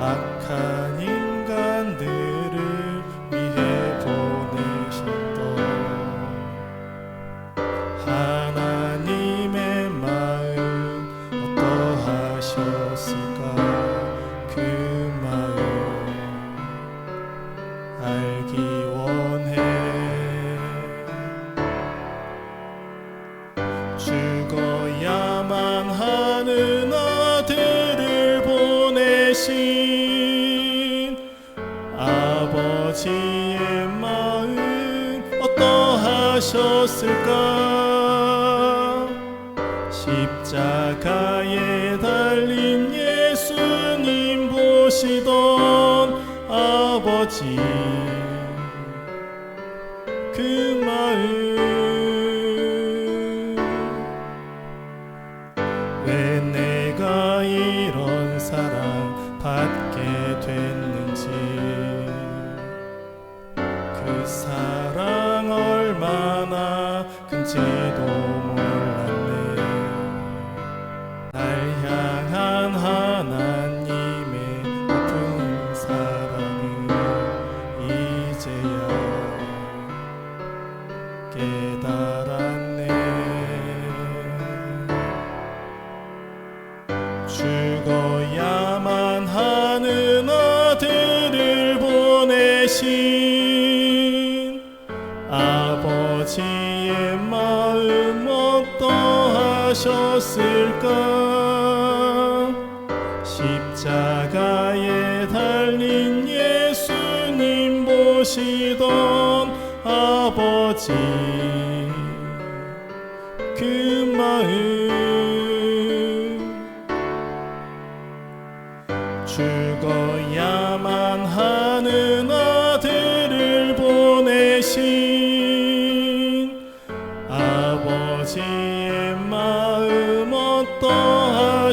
악한 인간들을 위해 보내셨던 하나님의 마음 어떠하셨을까? 그 마음 알기 원해. 죽어야만 하는 아들을 보내신 아버지의 마음 어떠하셨을까? 십자가에 달린 예수님 보시던 아버지 그 마음 왜 내가 이런 사랑 받게 됐는지 그 사랑 얼마나 큰지도 몰랐네. 날 향한 하나님의 높은 사랑을 이제야 깨달았네. 죽어야만 하는 아들을 보내신 아버지의 마음 어떠하셨을까? 십자가에 달린 예수님 보시던 아버지 그 마음 죽어야만 하는 아들을 보내신 아버지의 마음 어떠하셨을까?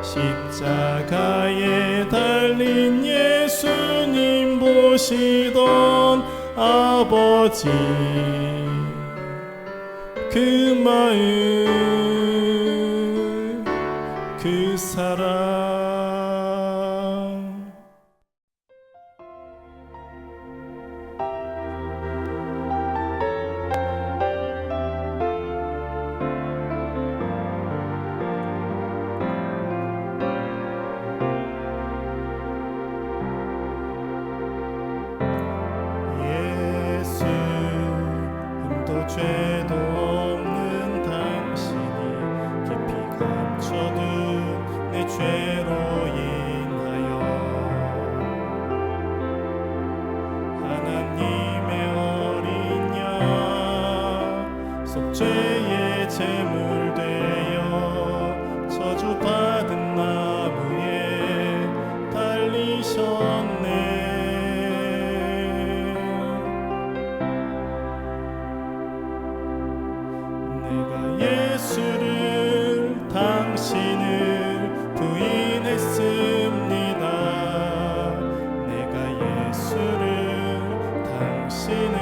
십자가에 달린 예수님 보시던 아버지 그 마음 그 사랑 예수 흠도 죄도 없는 당신이 깊이 감춰둔 내 죄로 인하여 하나님의 어린 양 속죄의 제물 되어 저주받은 나무에 달리셨네. 내가 예수를 당신을 부인했습니다. 내가 예수를 당신을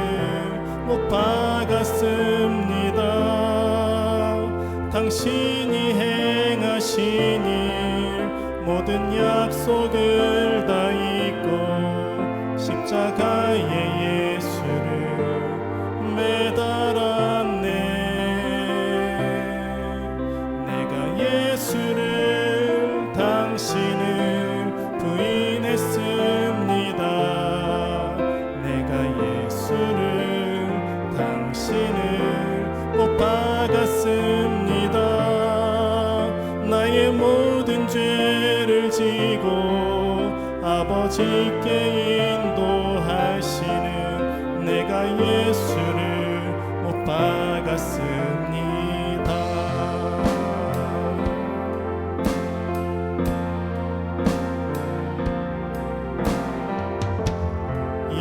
못 박았습니다. 당신이 행하신 일 모든 약속을 다 잊고 십자가에 예수를 매달았네. 내가 예수를 당신을 부인했습니다. 내가 예수를 당신을 못 박았습니다. 나의 모든 죄를 지고 아버지께 인도하시는 내가 예수를 못 박았습니다.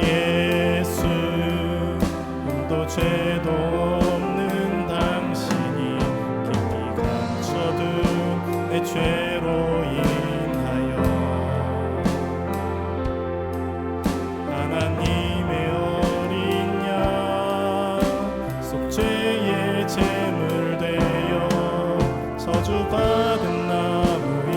예수 흠도 죄도 없는 당신이 깊이 감춰둔 내 죄로 인하여 하나님의 어린 양 속죄의 제물 되어 저주받은 나무에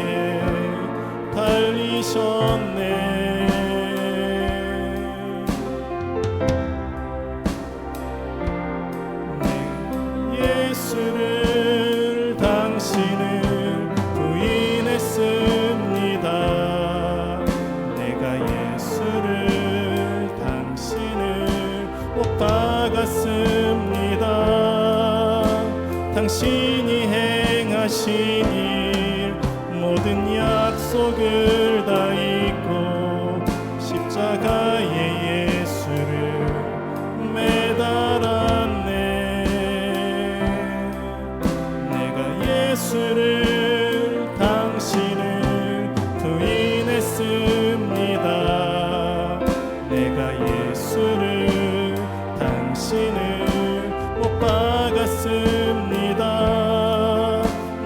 당신이 행하신 일 모든 약속을 다 잊고 십자가에 예수를 매달았네. 내가 예수를 당신을 부인했습니다. 내가 예수를 당신을 못 박았습니다.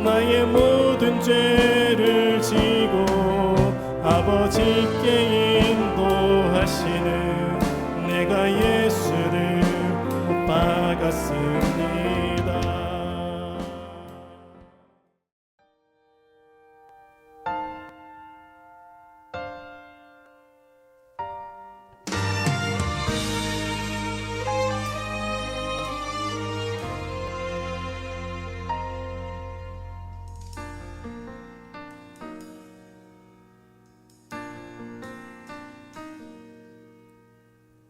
나의 모든 죄를 지고 아버지께 인도하시는 내가 예수를 못 박았습니다.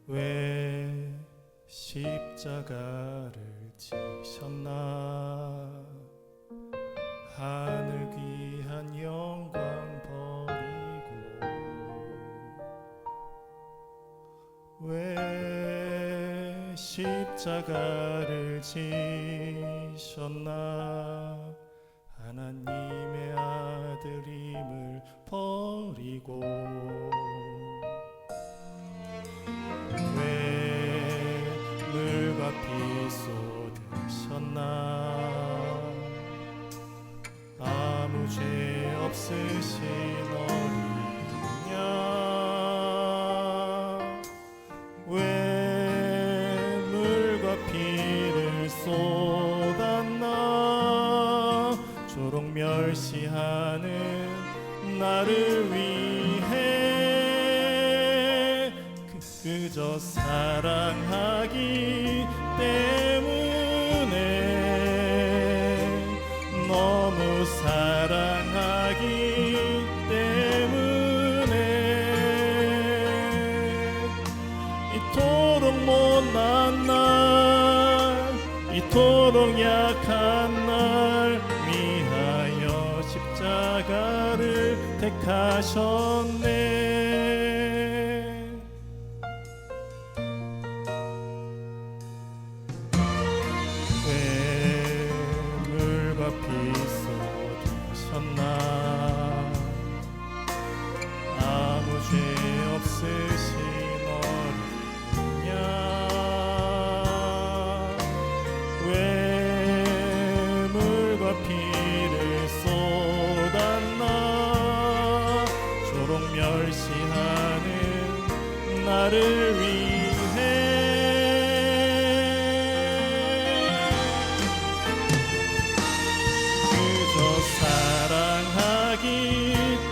왜 십자가를 지셨나. 하늘 귀한 영광 버리고 왜 십자가를 지셨나. 하나님의 아들임을 버리고 물과 피 쏟으셨나. 아무 죄 없으신 어린 양 왜 물과 피를 쏟았나. 조록 멸시하는 나를 위해 그저 사랑하기 때문에 너무 사랑하기 때문에 이토록 못난 날 이토록 약한 날 위하여 십자가를 택하셨네. 아무 죄 없으신 어린 양 왜 물과 피를 쏟았나. 조록 멸시하는 나를 위해 그저 사랑하기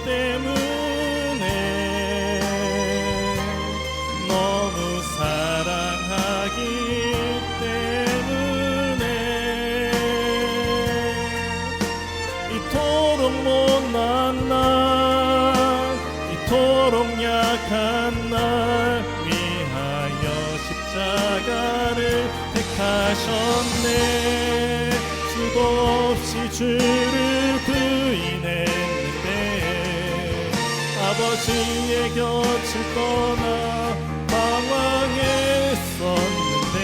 때문에 너무 사랑하기 때문에 이토록 못난 날 이토록 약한 날 위하여 십자가를 택하셨네. 수도 없이 주를 부인했는데 아버지의 곁을 떠나 방황했었는데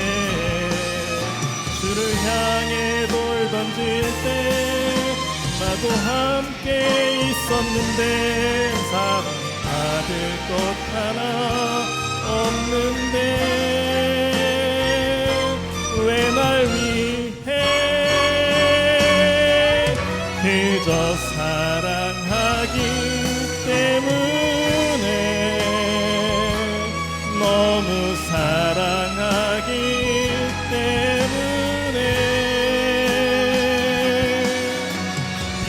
주를 향해 돌 던질 때 나도 함께 있었는데 사랑받을 것 하나 없는데 왜 날 위해 그저 사랑하기 때문에 너무 사랑하기 때문에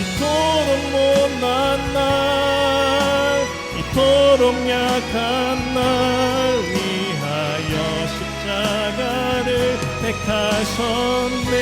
이토록 못난 날 이토록 약한 날 위하여 십자가를 택하셨네.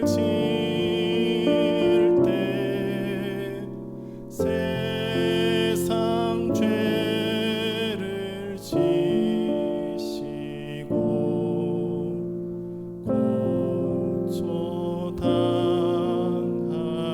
지을 때 세상 죄를 지시고 고초 당하셨네.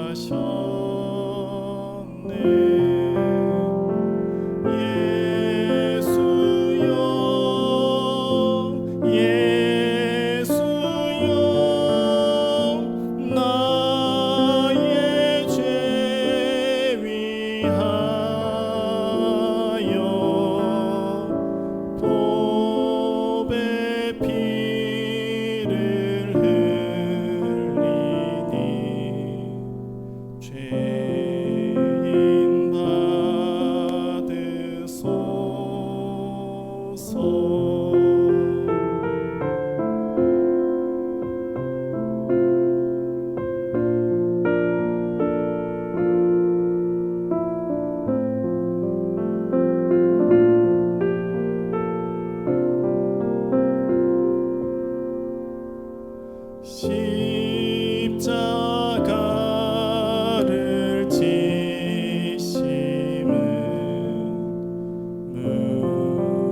십자가를 지심은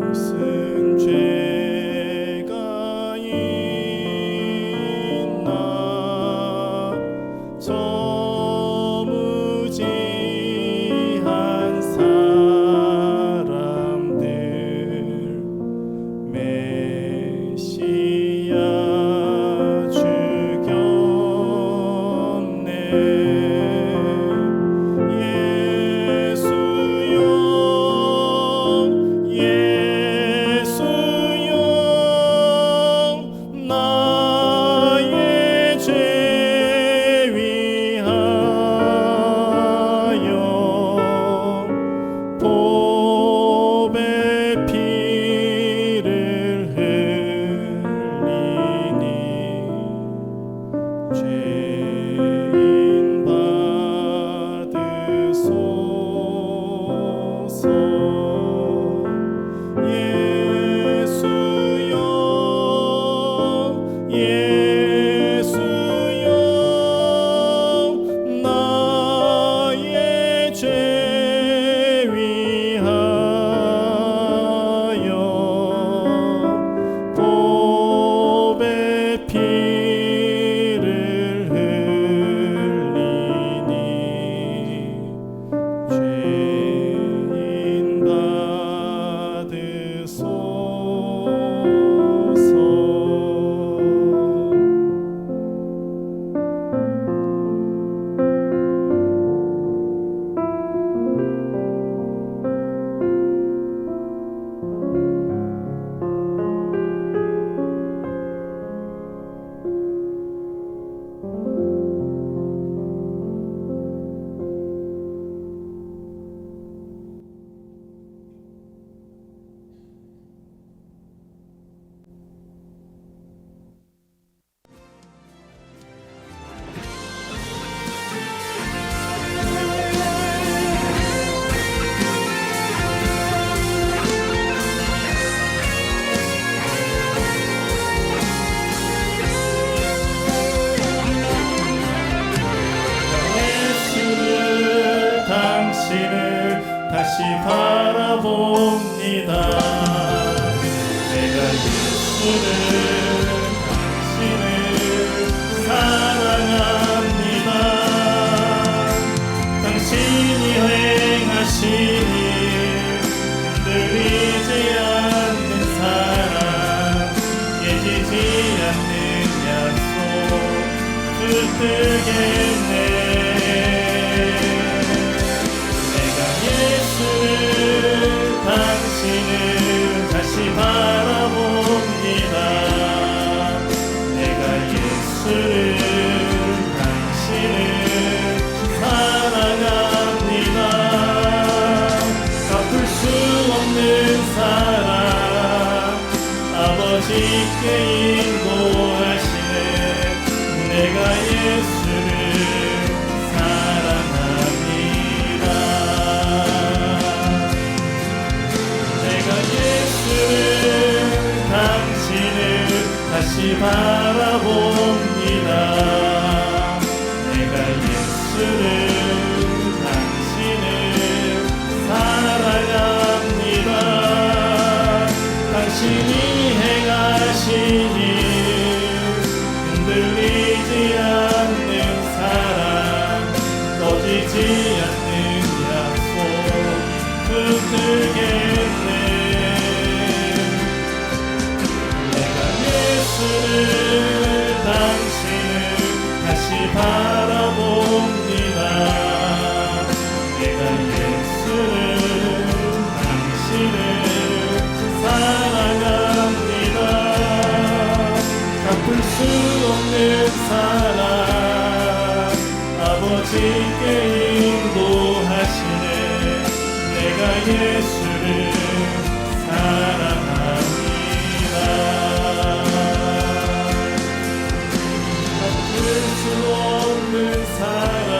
무슨 죄가 있나. 저 무지한 사람들 메시아 다시 바라봅니다. 내가 예수를 당신을 사랑합니다. 당신이 행하신 일 흔들리지 않는 사랑 깨지지 않는 약속 붙들겠네. 당신을 다시 바라봅니다. 내가 예수를 당신을 사랑합니다. 갚을 수 없는 사랑 아버지께 인도하시네. 내가 예수를 당신을 다시 바라봅니다. 잊지 않는 약속 붙들겠네. 내가 예수를 당신을 다시 바라봅니다. 내가 예수를 당신을 사랑합니다. 갚을 수 없는 사랑 아버지께 인도하시네. 내가 예수를 사랑합니다. 갚을 수 없는 사랑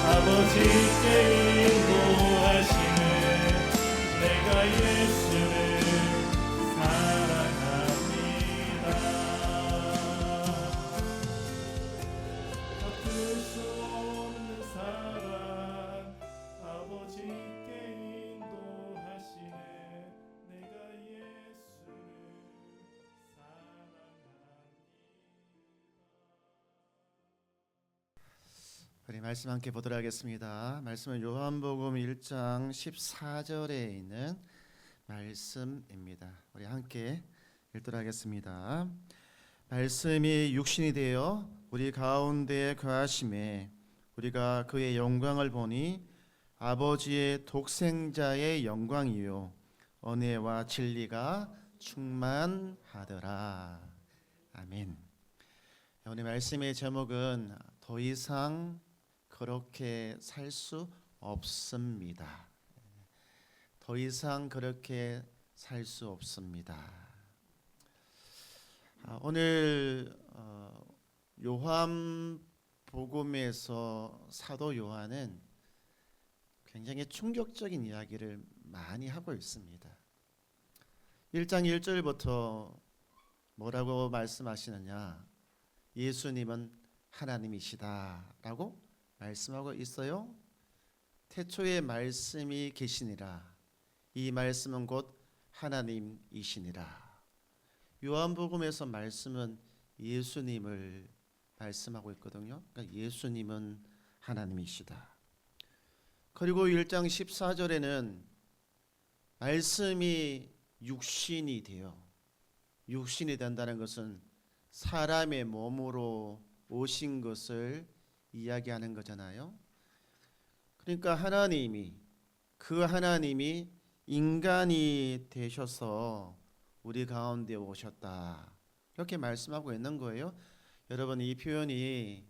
아버지께 인도하시네. 내가 예수를 사랑합니다. 갚을 수 없는 사랑 아버지께 인도하시네. 내가 예수를 사랑합니다. 우리 말씀 함께 보도록 하겠습니다. 말씀은 요한복음 1장 14절에 있는 말씀입니다. 우리 함께 읽도록 하겠습니다. 말씀이 육신이 되어 우리 가운데 거하심에 우리가 그의 영광을 보니 아버지의 독생자의 영광이요 은혜와 진리가 충만하더라. 아멘. 오늘 말씀의 제목은 더 이상 그렇게 살 수 없습니다. 더 이상 그렇게 살 수 없습니다. 오늘 요한복음에서 사도 요한은 굉장히 충격적인 이야기를 많이 하고 있습니다. 1장 1절부터 뭐라고 말씀하시느냐? 예수님은 하나님이시다라고 말씀하고 있어요. 태초에 말씀이 계시니라. 이 말씀은 곧 하나님이시니라. 요한복음에서 말씀은 예수님을 말씀하고 있거든요. 그러니까 예수님은 하나님이시다. 그리고 1장 14절에는 말씀이 육신이 되어, 육신이 된다는 것은 사람의 몸으로 오신 것을 이야기하는 거잖아요. 그러니까 그 하나님이 인간이 되셔서 우리 가운데 오셨다. 이렇게 말씀하고 있는 거예요. 여러분, 이 표현이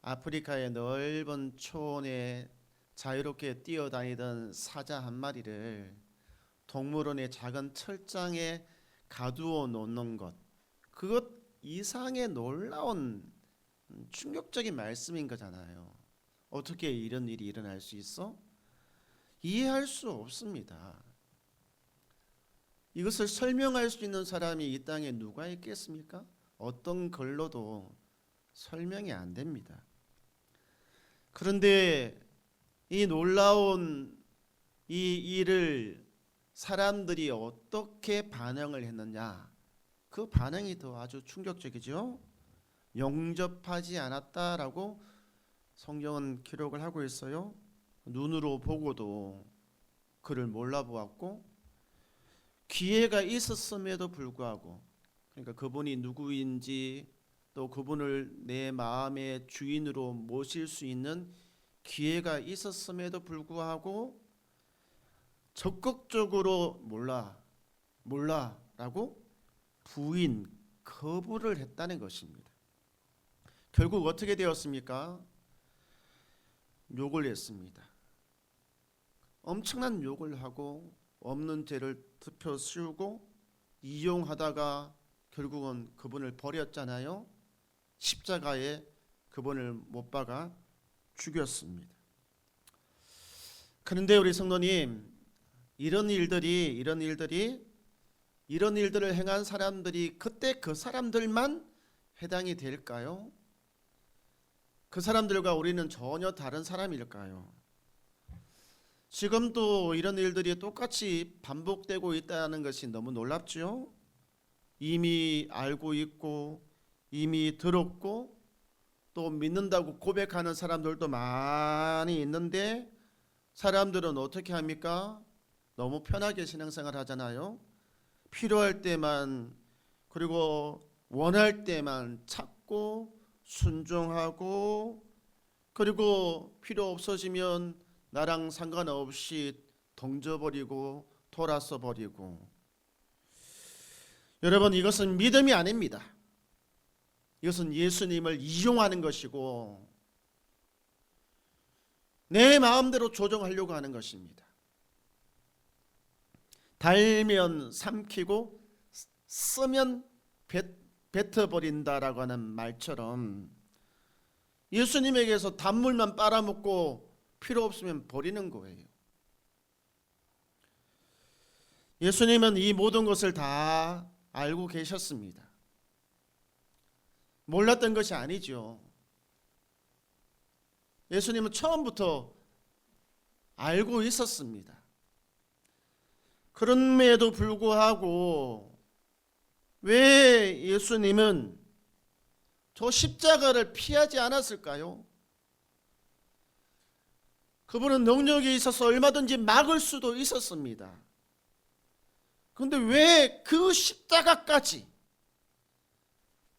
아프리카의 넓은 초원에 자유롭게 뛰어다니던 사자 한 마리를 동물원의 작은 철장에 가두어 놓는 것, 그것 이상의 놀라운 충격적인 말씀인 거잖아요. 어떻게 이런 일이 일어날 수 있어? 이해할 수 없습니다. 이것을 설명할 수 있는 사람이 이 땅에 누가 있겠습니까? 어떤 걸로도 설명이 안 됩니다. 그런데 이 놀라운 이 일을 사람들이 어떻게 반응을 했느냐? 그 반응이 더 아주 충격적이죠. 영접하지 않았다라고 성경은 기록을 하고 있어요. 눈으로 보고도 그를 몰라보았고, 기회가 있었음에도 불구하고, 그러니까 그분이 누구인지 또 그분을 내 마음의 주인으로 모실 수 있는 기회가 있었음에도 불구하고 적극적으로 몰라라고 거부를 했다는 것입니다. 결국 어떻게 되었습니까? 욕을 했습니다. 엄청난 욕을 하고 없는 죄를 덮어 씌우고 이용하다가 결국은 그분을 버렸잖아요. 십자가에 그분을 못 박아 죽였습니다. 그런데 우리 성도님, 이런 일들을 행한 사람들이 그때 그 사람들만 해당이 될까요? 그 사람들과 우리는 전혀 다른 사람일까요? 지금도 이런 일들이 똑같이 반복되고 있다는 것이 너무 놀랍죠? 이미 알고 있고 이미 들었고 또 믿는다고 고백하는 사람들도 많이 있는데 사람들은 어떻게 합니까? 너무 편하게 신앙생활 하잖아요. 필요할 때만 그리고 원할 때만 찾고 순종하고 그리고 필요 없어지면 나랑 상관없이 던져버리고 돌아서 버리고. 여러분, 이것은 믿음이 아닙니다. 이것은 예수님을 이용하는 것이고 내 마음대로 조정하려고 하는 것입니다. 달면 삼키고 쓰면 뱉어버린다라고 하는 말처럼 예수님에게서 단물만 빨아먹고 필요 없으면 버리는 거예요. 예수님은 이 모든 것을 다 알고 계셨습니다. 몰랐던 것이 아니죠. 예수님은 처음부터 알고 있었습니다. 그럼에도 불구하고 왜 예수님은 저 십자가를 피하지 않았을까요? 그분은 능력이 있어서 얼마든지 막을 수도 있었습니다. 그런데 왜 그 십자가까지,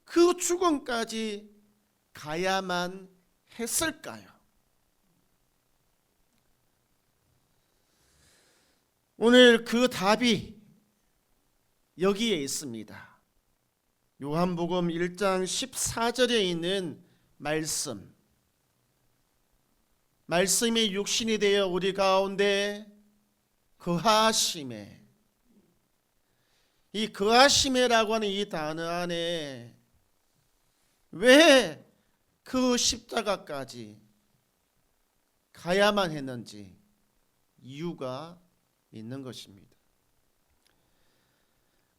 그 죽음까지 가야만 했을까요? 오늘 그 답이 여기에 있습니다. 요한복음 1장 14절에 있는 말씀이 육신이 되어 우리 가운데 거하심에, 이 거하심이라고 하는 이 단어 안에 왜 그 십자가까지 가야만 했는지 이유가 있는 것입니다.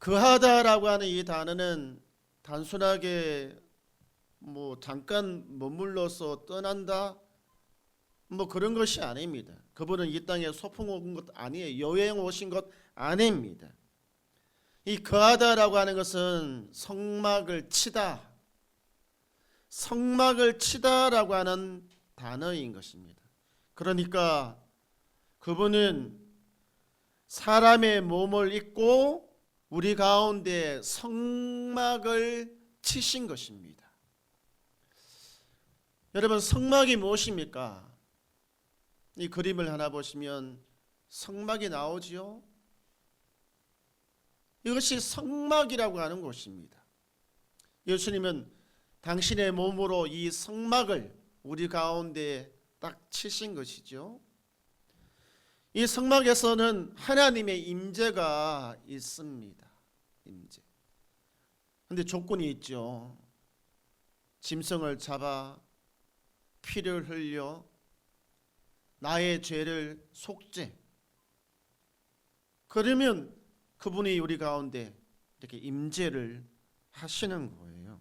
거하다라고 하는 이 단어는 단순하게 잠깐 머물러서 떠난다 그런 것이 아닙니다. 그분은 이 땅에 소풍 온 것 아니에요. 여행 오신 것 아닙니다. 이 거하다라고 하는 것은 성막을 치다라고 하는 단어인 것입니다. 그러니까 그분은 사람의 몸을 입고 우리 가운데 성막을 치신 것입니다. 여러분, 성막이 무엇입니까? 이 그림을 하나 보시면 성막이 나오지요. 이것이 성막이라고 하는 것입니다. 예수님은 당신의 몸으로 이 성막을 우리 가운데 딱 치신 것이죠. 이 성막에서는 하나님의 임재가 있습니다. 임재. 그런데 조건이 있죠. 짐승을 잡아 피를 흘려 나의 죄를 속죄. 그러면 그분이 우리 가운데 이렇게 임재를 하시는 거예요.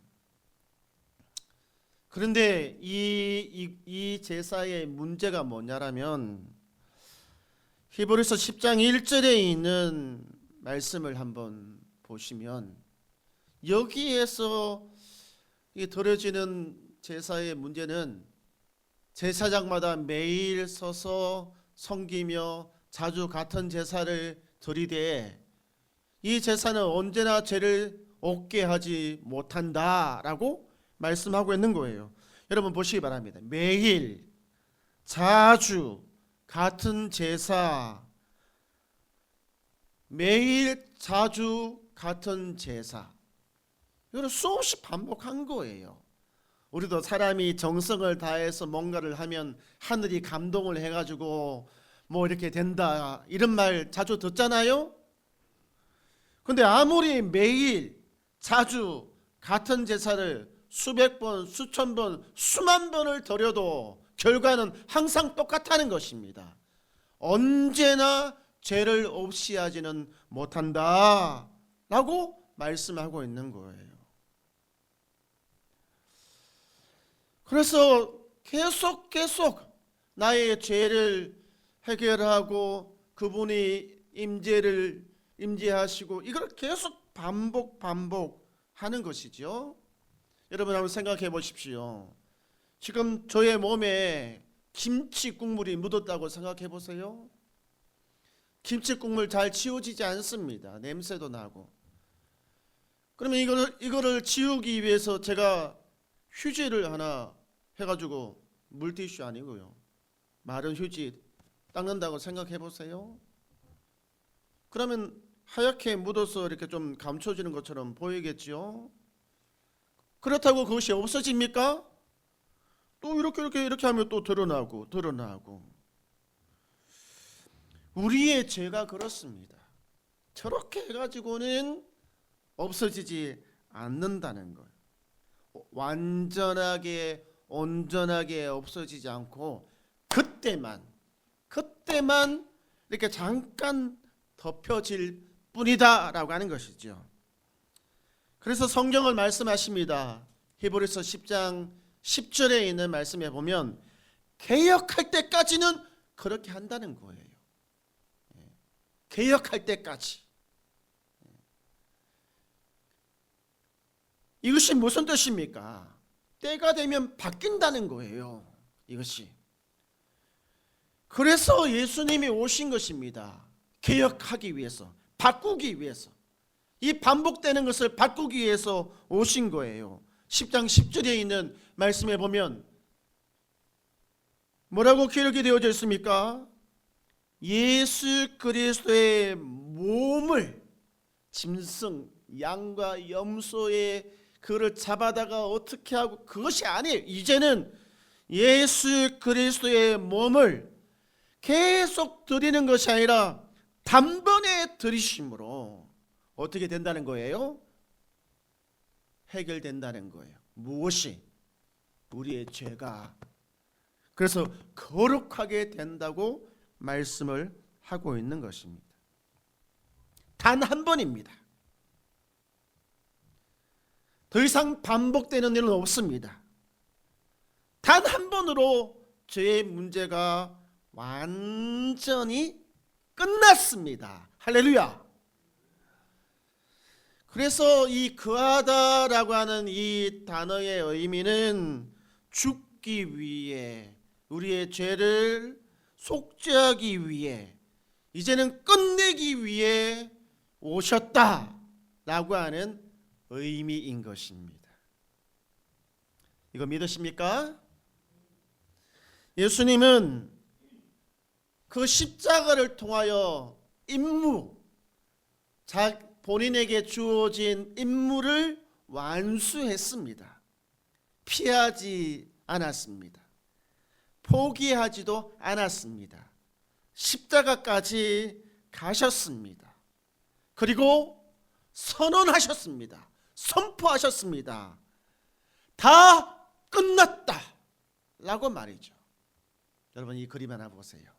그런데 이 제사의 문제가 뭐냐라면 히브리서 10장 1절에 있는 말씀을 한번 보시면 여기에서 드려지는 제사의 문제는 제사장마다 매일 서서 섬기며 자주 같은 제사를 드리되 이 제사는 언제나 죄를 없게 하지 못한다라고 말씀하고 있는 거예요. 여러분 보시기 바랍니다. 매일 자주 같은 제사, 매일 자주 같은 제사, 이걸 수없이 반복한 거예요. 우리도 사람이 정성을 다해서 뭔가를 하면 하늘이 감동을 해가지고 이렇게 된다 이런 말 자주 듣잖아요. 근데 아무리 매일 자주 같은 제사를 수백 번, 수천 번, 수만 번을 드려도 결과는 항상 똑같다는 것입니다. 언제나 죄를 없이 하지는 못한다 라고 말씀하고 있는 거예요. 그래서 계속 나의 죄를 해결하고 그분이 임재하시고 이걸 계속 반복하는 것이죠. 여러분 한번 생각해 보십시오. 지금 저의 몸에 김치 국물이 묻었다고 생각해 보세요. 김치 국물 잘 지워지지 않습니다. 냄새도 나고. 그러면 이거를 지우기 위해서 제가 휴지를 하나 해가지고, 물티슈 아니고요, 마른 휴지 닦는다고 생각해 보세요. 그러면 하얗게 묻어서 이렇게 좀 감춰지는 것처럼 보이겠지요. 그렇다고 그것이 없어집니까? 또 이렇게 하면 또 드러나고. 우리의 죄가 그렇습니다. 저렇게 해가지고는 없어지지 않는다는 거예요. 완전하게 온전하게 없어지지 않고 그때만 이렇게 잠깐 덮여질 뿐이다라고 하는 것이죠. 그래서 성경을 말씀하십니다. 히브리서 10장 10절에 있는 말씀에 보면 개혁할 때까지는 그렇게 한다는 거예요. 개혁할 때까지. 이것이 무슨 뜻입니까? 때가 되면 바뀐다는 거예요. 이것이. 그래서 예수님이 오신 것입니다. 개혁하기 위해서, 바꾸기 위해서. 이 반복되는 것을 바꾸기 위해서 오신 거예요. 10장 10절에 있는 말씀에 보면 뭐라고 기록이 되어져 있습니까? 예수 그리스도의 몸을, 짐승, 양과 염소의 그를 잡아다가 어떻게 하고, 그것이 아니에요. 이제는 예수 그리스도의 몸을 계속 드리는 것이 아니라 단번에 드리심으로 어떻게 된다는 거예요? 해결된다는 거예요. 무엇이? 우리의 죄가. 그래서 거룩하게 된다고 말씀을 하고 있는 것입니다. 단 한 번입니다. 더 이상 반복되는 일은 없습니다. 단 한 번으로 죄의 문제가 완전히 끝났습니다. 할렐루야. 그래서 이 거하다라고 하는 이 단어의 의미는 죽기 위해, 우리의 죄를 속죄하기 위해, 이제는 끝내기 위해 오셨다라고 하는 의미인 것입니다. 이거 믿으십니까? 예수님은 그 십자가를 통하여 임무, 본인에게 주어진 임무를 완수했습니다. 피하지 않았습니다. 포기하지도 않았습니다. 십자가까지 가셨습니다. 그리고 선언하셨습니다. 선포하셨습니다. 다 끝났다 라고 말이죠. 여러분, 이 그림 하나 보세요.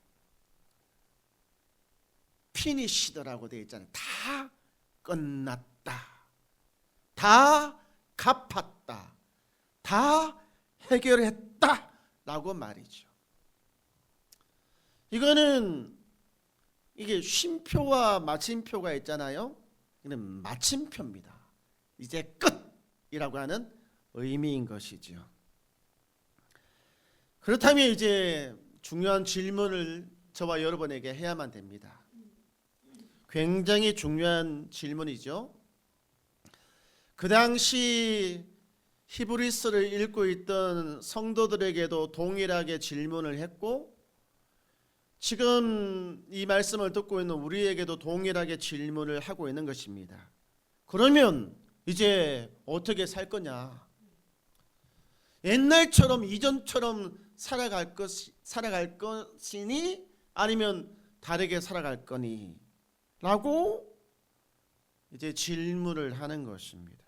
피니시드라고 되어 있잖아요. 다 끝났다, 다 갚았다, 다 해결했다 라고 말이죠. 이거는, 이게 쉼표와 마침표가 있잖아요. 이는 마침표입니다. 이제 끝이라고 하는 의미인 것이죠. 그렇다면 이제 중요한 질문을 저와 여러분에게 해야만 됩니다. 굉장히 중요한 질문이죠. 그 당시 히브리서를 읽고 있던 성도들에게도 동일하게 질문을 했고, 지금 이 말씀을 듣고 있는 우리에게도 동일하게 질문을 하고 있는 것입니다. 그러면 이제 어떻게 살 거냐? 옛날처럼, 이전처럼 살아갈 것이니 아니면 다르게 살아갈 거니? 라고 이제 질문을 하는 것입니다.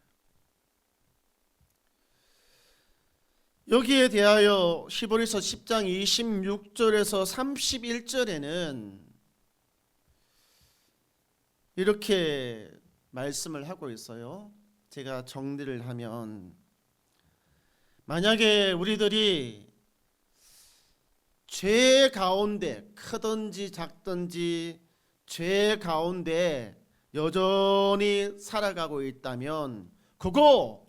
여기에 대하여 히브리서 10장 26절에서 31절에는 이렇게 말씀을 하고 있어요. 제가 정리를 하면, 만약에 우리들이 죄 가운데, 크든지 작든지 죄 가운데 여전히 살아가고 있다면 그거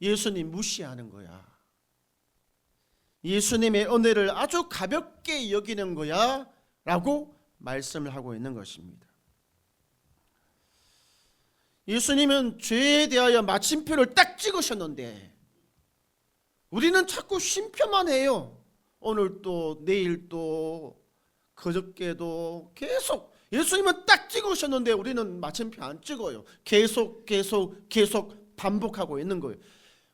예수님 무시하는 거야. 예수님의 은혜를 아주 가볍게 여기는 거야 라고 말씀을 하고 있는 것입니다. 예수님은 죄에 대하여 마침표를 딱 찍으셨는데 우리는 자꾸 쉼표만 해요. 오늘도 내일도 그저께도 계속 예수님은 딱 찍으셨는데 우리는 마침표 안 찍어요. 계속 반복하고 있는 거예요.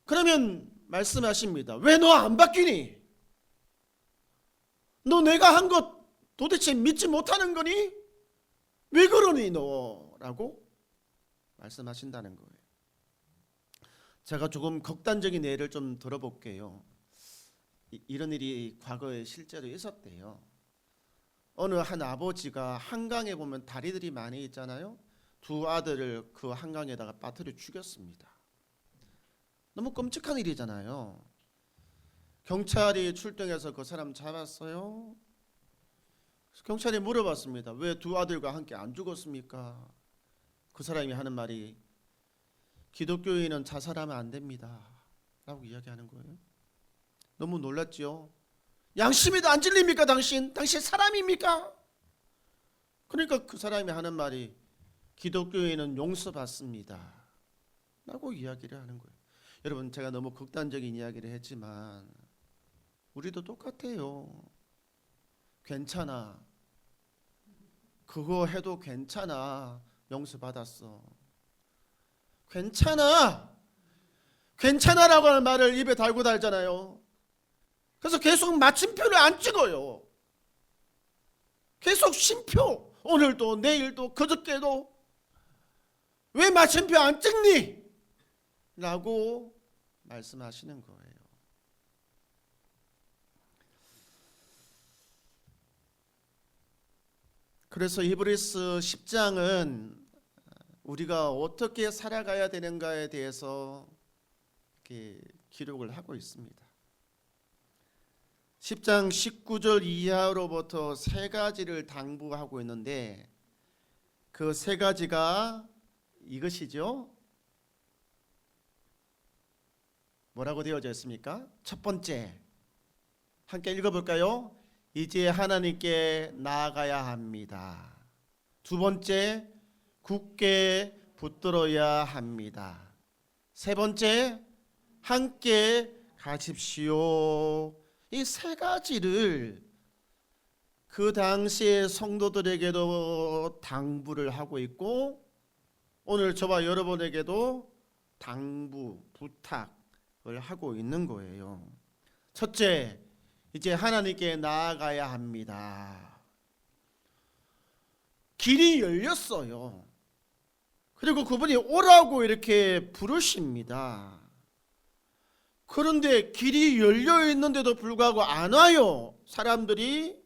그러면 말씀하십니다. 왜 너 안 바뀌니? 너 내가 한 것 도대체 믿지 못하는 거니? 왜 그러니 너? 라고 말씀하신다는 거예요. 제가 조금 극단적인 예를 좀 들어볼게요. 이런 일이 과거에 실제로 있었대요. 어느 한 아버지가 한강에 보면 다리들이 많이 있잖아요. 두 아들을 그 한강에다가 빠뜨려 죽였습니다. 너무 끔찍한 일이잖아요. 경찰이 출동해서 그 사람 잡았어요. 경찰이 물어봤습니다. 왜 두 아들과 함께 안 죽었습니까? 그 사람이 하는 말이 기독교인은 자살하면 안 됩니다 라고 이야기하는 거예요. 너무 놀랐죠. 양심에도 안 질립니까? 당신 사람입니까? 그러니까 그 사람이 하는 말이 기독교인은 용서받습니다 라고 이야기를 하는 거예요. 여러분, 제가 너무 극단적인 이야기를 했지만 우리도 똑같아요. 괜찮아, 그거 해도 괜찮아, 용서받았어, 괜찮아라고 하는 말을 입에 달고 달잖아요. 그래서 계속 마침표를 안 찍어요. 계속 쉼표, 오늘도 내일도 그저께도 왜 마침표 안 찍니? 라고 말씀하시는 거예요. 그래서 히브리서 10장은 우리가 어떻게 살아가야 되는가에 대해서 이렇게 기록을 하고 있습니다. 10장 19절 이하로부터 세 가지를 당부하고 있는데 그 세 가지가 이것이죠. 뭐라고 되어져 있습니까? 첫 번째, 함께 읽어볼까요? 이제 하나님께 나아가야 합니다. 두 번째, 굳게 붙들어야 합니다. 세 번째, 함께 가십시오. 이 세 가지를 그 당시의 성도들에게도 당부를 하고 있고 오늘 저와 여러분에게도 당부, 부탁을 하고 있는 거예요. 첫째, 이제 하나님께 나아가야 합니다. 길이 열렸어요. 그리고 그분이 오라고 이렇게 부르십니다. 그런데 길이 열려 있는데도 불구하고 안 와요, 사람들이.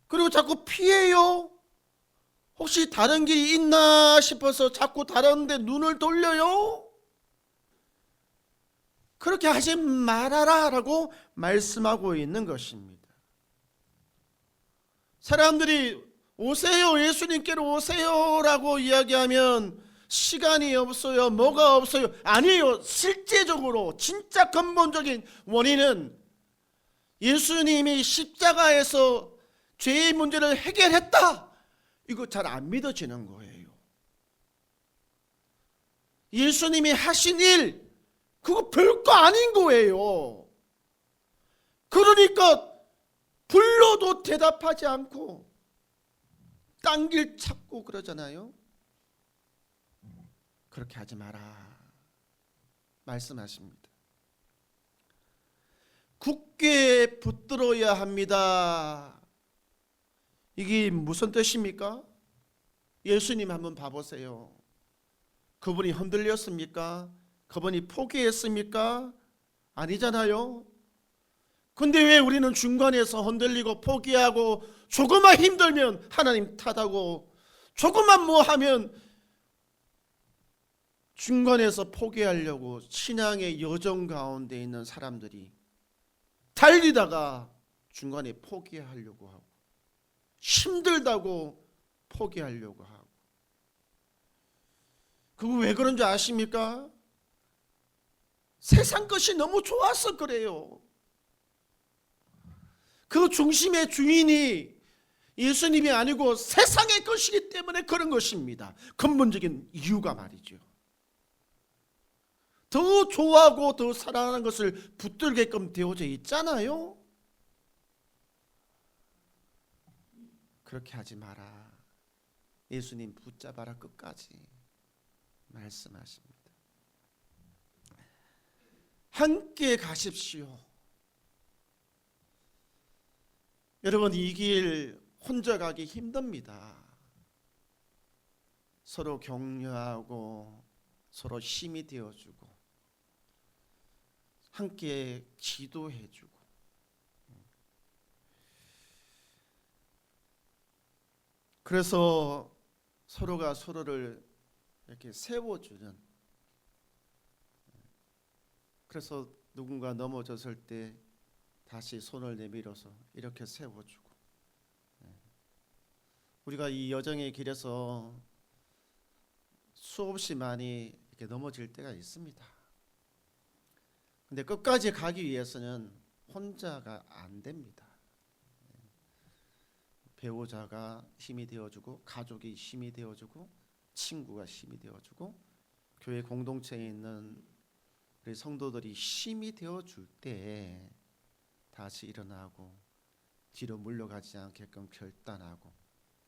그리고 자꾸 피해요. 혹시 다른 길이 있나 싶어서 자꾸 다른 데 눈을 돌려요. 그렇게 하지 말아라 라고 말씀하고 있는 것입니다. 사람들이 오세요, 예수님께로 오세요 라고 이야기하면 시간이 없어요, 뭐가 없어요. 아니에요. 실제적으로 진짜 근본적인 원인은 예수님이 십자가에서 죄의 문제를 해결했다, 이거 잘 안 믿어지는 거예요. 예수님이 하신 일, 그거 별거 아닌 거예요. 그러니까 불러도 대답하지 않고 딴 길 찾고 그러잖아요. 그렇게 하지 마라 말씀하십니다. 굳게 붙들어야 합니다. 이게 무슨 뜻입니까? 예수님 한번 봐보세요. 그분이 흔들렸습니까? 그분이 포기했습니까? 아니잖아요. 근데 왜 우리는 중간에서 흔들리고 포기하고 조금만 힘들면 하나님 탓하고 조금만 뭐 하면 중간에서 포기하려고 신앙의 여정 가운데 있는 사람들이 달리다가 중간에 포기하려고 하고 힘들다고 포기하려고 하고. 그거 왜 그런 줄 아십니까? 세상 것이 너무 좋아서 그래요. 그 중심의 주인이 예수님이 아니고 세상의 것이기 때문에 그런 것입니다. 근본적인 이유가 말이죠. 더 좋아하고 더 사랑하는 것을 붙들게끔 되어져 있잖아요. 그렇게 하지 마라. 예수님 붙잡아라 끝까지 말씀하십니다. 함께 가십시오. 여러분, 이 길 혼자 가기 힘듭니다. 서로 격려하고 서로 힘이 되어주고 함께 기도해주고 그래서 서로가 서로를 이렇게 세워주는, 그래서 누군가 넘어졌을 때 다시 손을 내밀어서 이렇게 세워주고, 우리가 이 여정의 길에서 수없이 많이 이렇게 넘어질 때가 있습니다. 근데 끝까지 가기 위해서는 혼자가 안 됩니다. 배우자가 힘이 되어주고, 가족이 힘이 되어주고, 친구가 힘이 되어주고, 교회 공동체에 있는 우리 성도들이 힘이 되어줄 때 다시 일어나고 뒤로 물러가지 않게끔 결단하고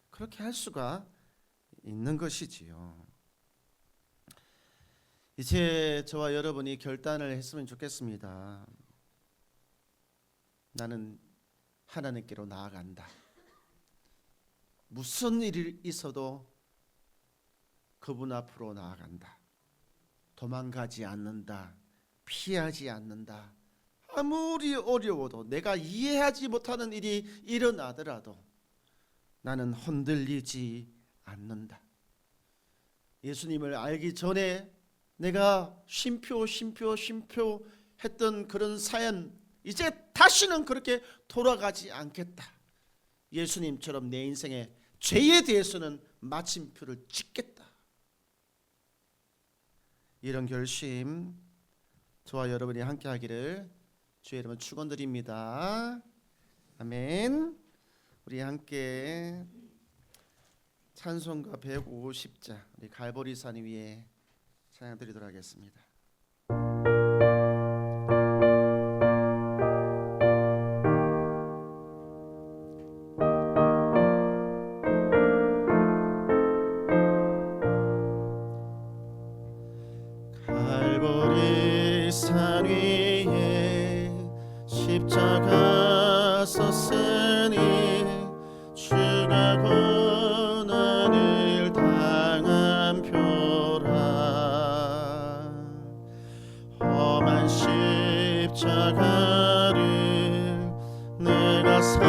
그렇게 할 수가 있는 것이지요. 이제 저와 여러분이 결단을 했으면 좋겠습니다. 나는 하나님께로 나아간다. 무슨 일이 있어도 그분 앞으로 나아간다. 도망가지 않는다. 피하지 않는다. 아무리 어려워도, 내가 이해하지 못하는 일이 일어나더라도 나는 흔들리지 않는다. 예수님을 알기 전에 내가 쉼표 했던 그런 사연, 이제 다시는 그렇게 돌아가지 않겠다. 예수님처럼 내 인생의 죄에 대해서는 마침표를 찍겠다. 이런 결심 저와 여러분이 함께 하기를 주의 이름으로 축원드립니다. 아멘. 우리 함께 찬송가 150자 우리 갈보리산 위에 찬양 드리도록 하겠습니다. 갈보리산 위에 십자가 섰으니 주가 고난을 당한 표라. 험한 십자가를 내가 사랑하며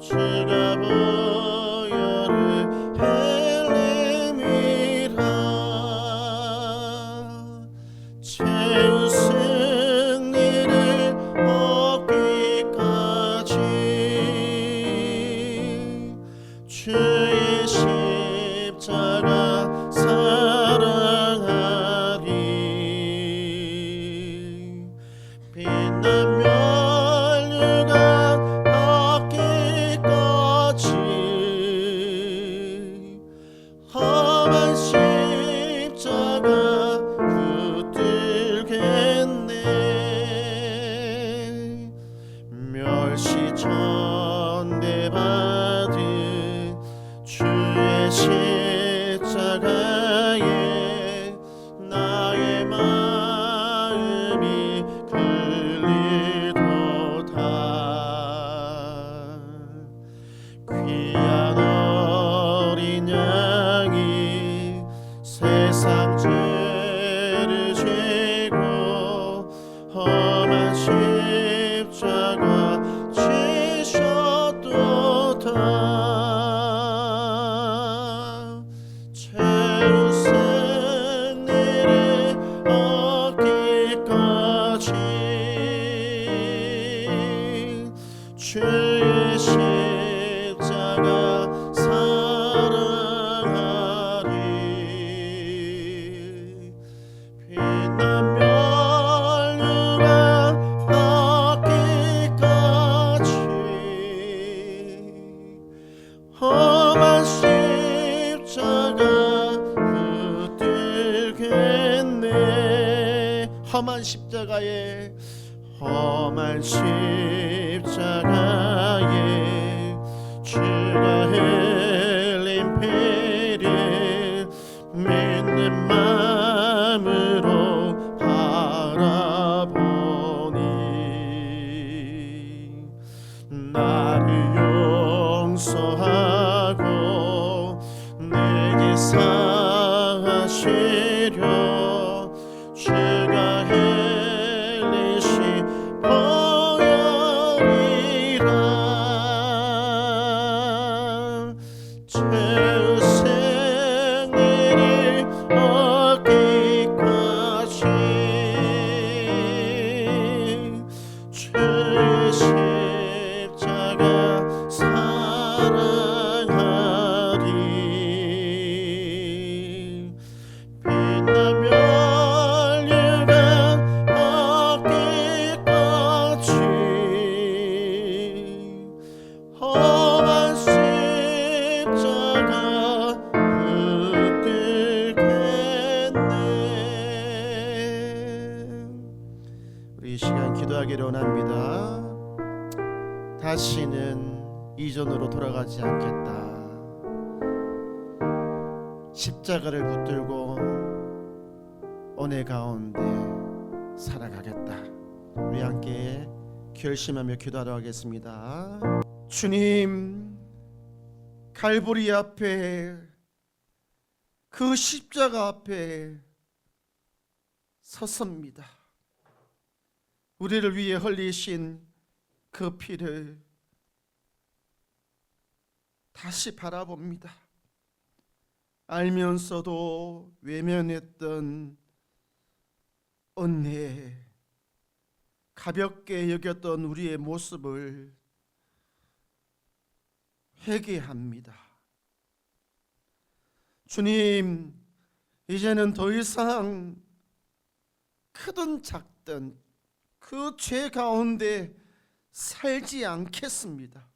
주가 보혈을 흘림이라. 죄의 승리를 얻기까지 주의 십자가 사랑하리. 빛나며 멸류관 얻기까지 험한 십자가 붙들겠네. 멸시 전대받은 주의 십자가에 나의 마음이 끌리도다. 귀한 어린 양이 세상 죄를 지고 험한 십자가 지셨도다. 죄의 승리를 얻기까지 주의 십자가 사랑하리. 빛나며 멸류관 험한 십자가에 험한 십자가에 주가 흘린 피를 믿는 마음으로 바라보니 나를 용서하고 내게 사하시려 주가 흘리신 보혈이라 죄의 승리를 얻기까지 주의 십자가 사랑하리 빛나며 험한 십자가 붙들겠네. 우리 이 시간 기도하기를 원합니다. 다시는 이전으로 돌아가지 않겠다. 십자가를 붙들고 은혜 가운데 살아가겠다. 우리 함께 결심하며 기도하러 하겠습니다. 주님, 갈보리 앞에 그 십자가 앞에 섰습니다. 우리를 위해 흘리신 그 피를 다시 바라봅니다. 알면서도 외면했던 은혜, 가볍게 여겼던 우리의 모습을 회개합니다. 주님, 이제는 더 이상 크든 작든 그 죄 가운데 살지 않겠습니다.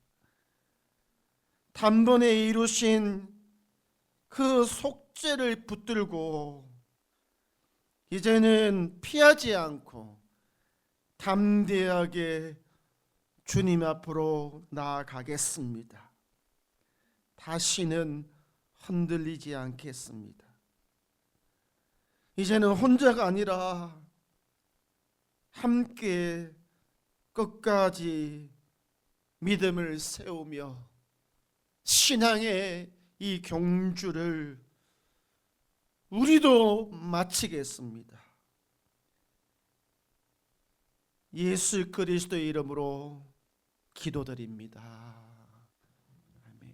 단번에 이루신 그 속죄를 붙들고 이제는 피하지 않고 담대하게 주님 앞으로 나아가겠습니다. 다시는 흔들리지 않겠습니다. 이제는 혼자가 아니라 함께 끝까지 믿음을 세우며 신앙의 이 경주를 우리도 마치겠습니다. 예수 그리스도의 이름으로 기도드립니다.